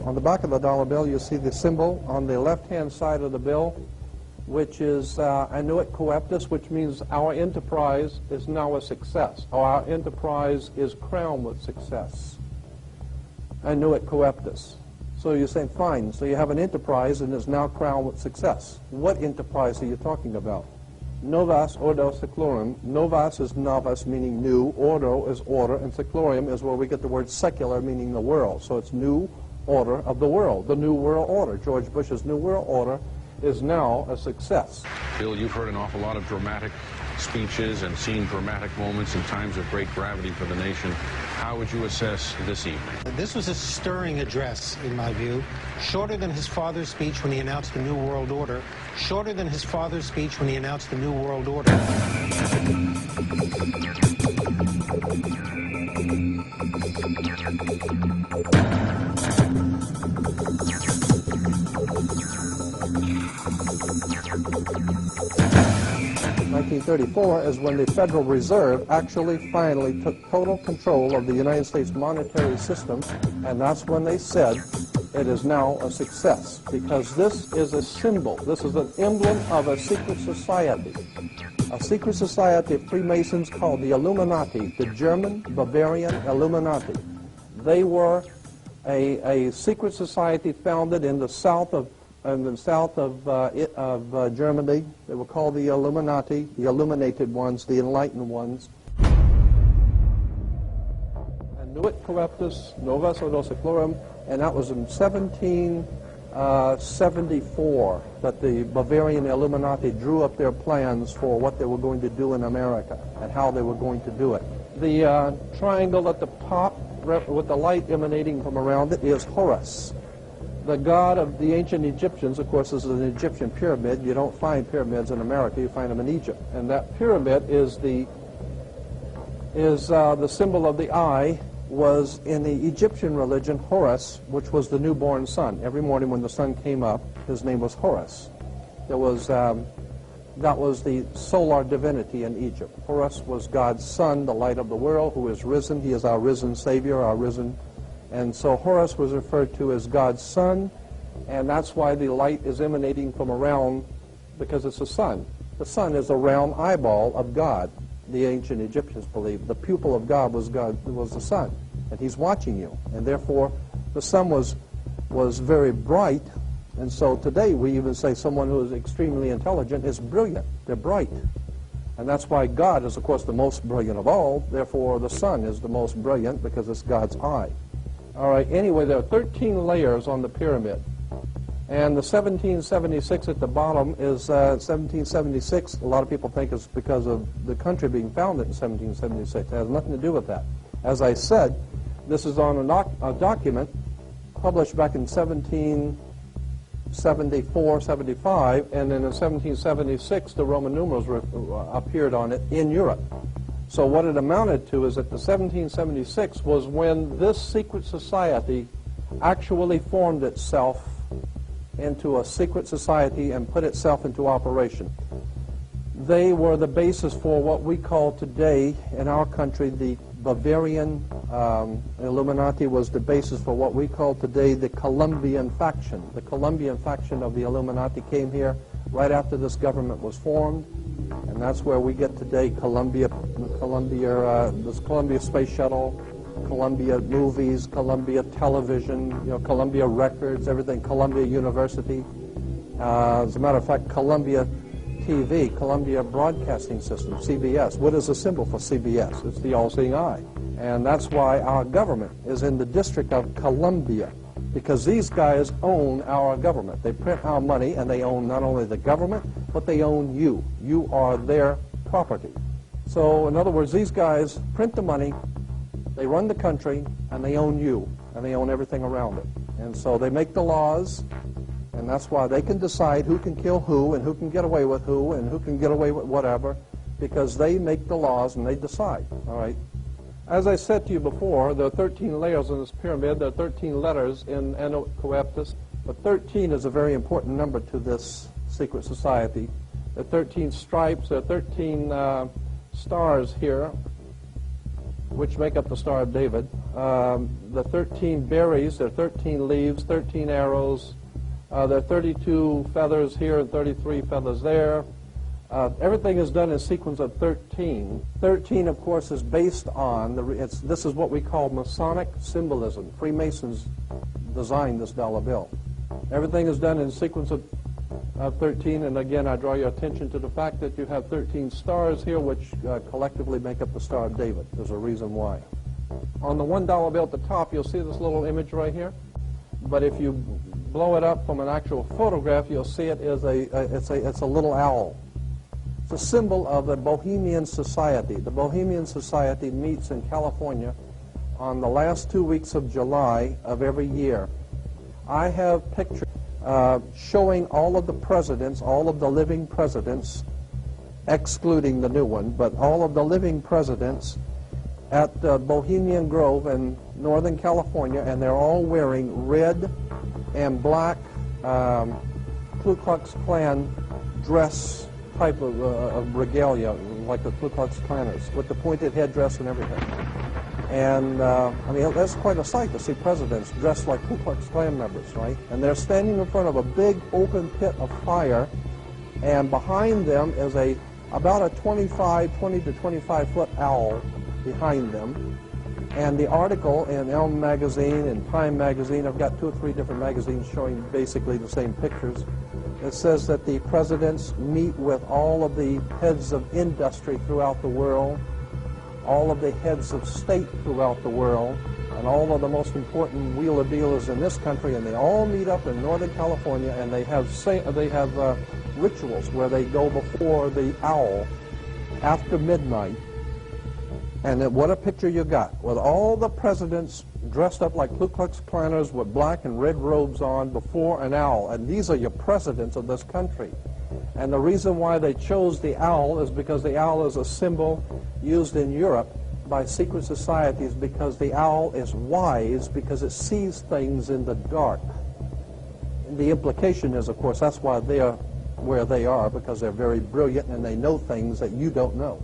On the back of the dollar bill, you see the symbol on the left-hand side of the bill, which is annuit coeptus, which means our enterprise is now a success. Our enterprise is crowned with success. Annuit coeptus. So you're saying, fine, so you have an enterprise and is now crowned with success. What enterprise are you talking about? Novas ordo seclorum. Novas is novus, meaning new. Ordo is order, and seclorum is where we get the word secular, meaning the world. So it's new order of the world, the New World Order. George Bush's New World Order is now a success. Bill, you've heard an awful lot of dramatic speeches and seen dramatic moments in times of great gravity for the nation. How would you assess this evening? This was a stirring address, in my view, shorter than his father's speech when he announced the New World Order, shorter than his father's speech when he announced the New World Order. 1934 is when the Federal Reserve actually finally took total control of the United States monetary system, and that's when they said it is now a success, because this is a symbol, this is an emblem of a secret society of Freemasons called the Illuminati, the German Bavarian Illuminati. They were a secret society founded in the south of Germany. They were called the Illuminati, the illuminated ones, the enlightened ones. Annuit coeptus, novus ordo seclorum, and that was in 1774 that the Bavarian Illuminati drew up their plans for what they were going to do in America and how they were going to do it. The triangle at the top with the light emanating from around it is Horus. The god of the ancient Egyptians, of course, is an Egyptian pyramid. You don't find pyramids in America, you find them in Egypt. And that pyramid is the symbol of the eye, was in the Egyptian religion Horus, which was the newborn sun. Every morning when the sun came up, his name was Horus. That was the solar divinity in Egypt. Horus was God's son, the light of the world, who is risen. He is our risen Savior, our risen. And so Horus was referred to as God's son, and that's why the light is emanating from around, because it's the sun. The sun is a round eyeball of God, the ancient Egyptians believed. The pupil of God was the sun, and he's watching you. And therefore, the sun was very bright, and so today we even say someone who is extremely intelligent is brilliant. They're bright. And that's why God is, of course, the most brilliant of all. Therefore, the sun is the most brilliant because it's God's eye. All right, anyway, there are 13 layers on the pyramid. And the 1776 at the bottom is 1776. A lot of people think it's because of the country being founded in 1776. It has nothing to do with that. As I said, this is on a document published back in 1774, 75, and then in 1776 the Roman numerals appeared on it in Europe. So what it amounted to is that the 1776 was when this secret society actually formed itself into a secret society and put itself into operation. They were the basis for what we call today in our country the Bavarian Illuminati was the basis for what we call today the Colombian faction. The Colombian faction of the Illuminati came here right after this government was formed, and that's where we get today this Columbia Space Shuttle, Columbia Movies, Columbia Television, Columbia Records, everything, Columbia University. As a matter of fact, Columbia TV, Columbia Broadcasting System, CBS. What is the symbol for CBS? It's the all-seeing eye. And that's why our government is in the District of Columbia. because these guys own our government. They print our money, and they own not only the government, but they own you. You are their property. So, in other words, these guys print the money, they run the country, and they own you, and they own everything around it. And so they make the laws, and that's why they can decide who can kill who, and who can get away with who, and who can get away with whatever, because they make the laws and they decide, all right? As I said to you before, there are 13 layers in this pyramid. There are 13 letters in Enocoeptus, but 13 is a very important number to this secret society. There are 13 stripes, there are 13 stars here, which make up the Star of David. The 13 berries, there are 13 leaves, 13 arrows. There are 32 feathers here and 33 feathers there. Everything is done in sequence of 13. 13, of course, is based on, this is what we call Masonic symbolism. Freemasons designed this dollar bill. Everything is done in sequence of 13, and again, I draw your attention to the fact that you have 13 stars here, which collectively make up the Star of David. There's a reason why. On the $1 bill at the top, you'll see this little image right here, but if you blow it up from an actual photograph, you'll see it is it's a little owl. It's a symbol of the Bohemian Society. The Bohemian Society meets in California on the last 2 weeks of July of every year. I have pictures showing all of the presidents, all of the living presidents, excluding the new one, but all of the living presidents at Bohemian Grove in Northern California, and they're all wearing red and black Ku Klux Klan dress type of regalia, like the Ku Klux Klanners, with the pointed headdress and everything. And, I mean, that's quite a sight to see presidents dressed like Ku Klux Klan members, right? And they're standing in front of a big open pit of fire, and behind them is about a 20 to 25-foot owl behind them. And the article in Elm magazine and Time magazine, I've got 2 or 3 different magazines showing basically the same pictures. It says that the presidents meet with all of the heads of industry throughout the world, all of the heads of state throughout the world, and all of the most important wheeler dealers in this country, and they all meet up in Northern California, and they have rituals where they go before the owl after midnight. And what a picture you got, with all the presidents dressed up like Ku Klux Klanners with black and red robes on before an owl. And these are your presidents of this country. And the reason why they chose the owl is because the owl is a symbol used in Europe by secret societies, because the owl is wise, because it sees things in the dark. And the implication is, of course, that's why they are where they are, because they're very brilliant and they know things that you don't know.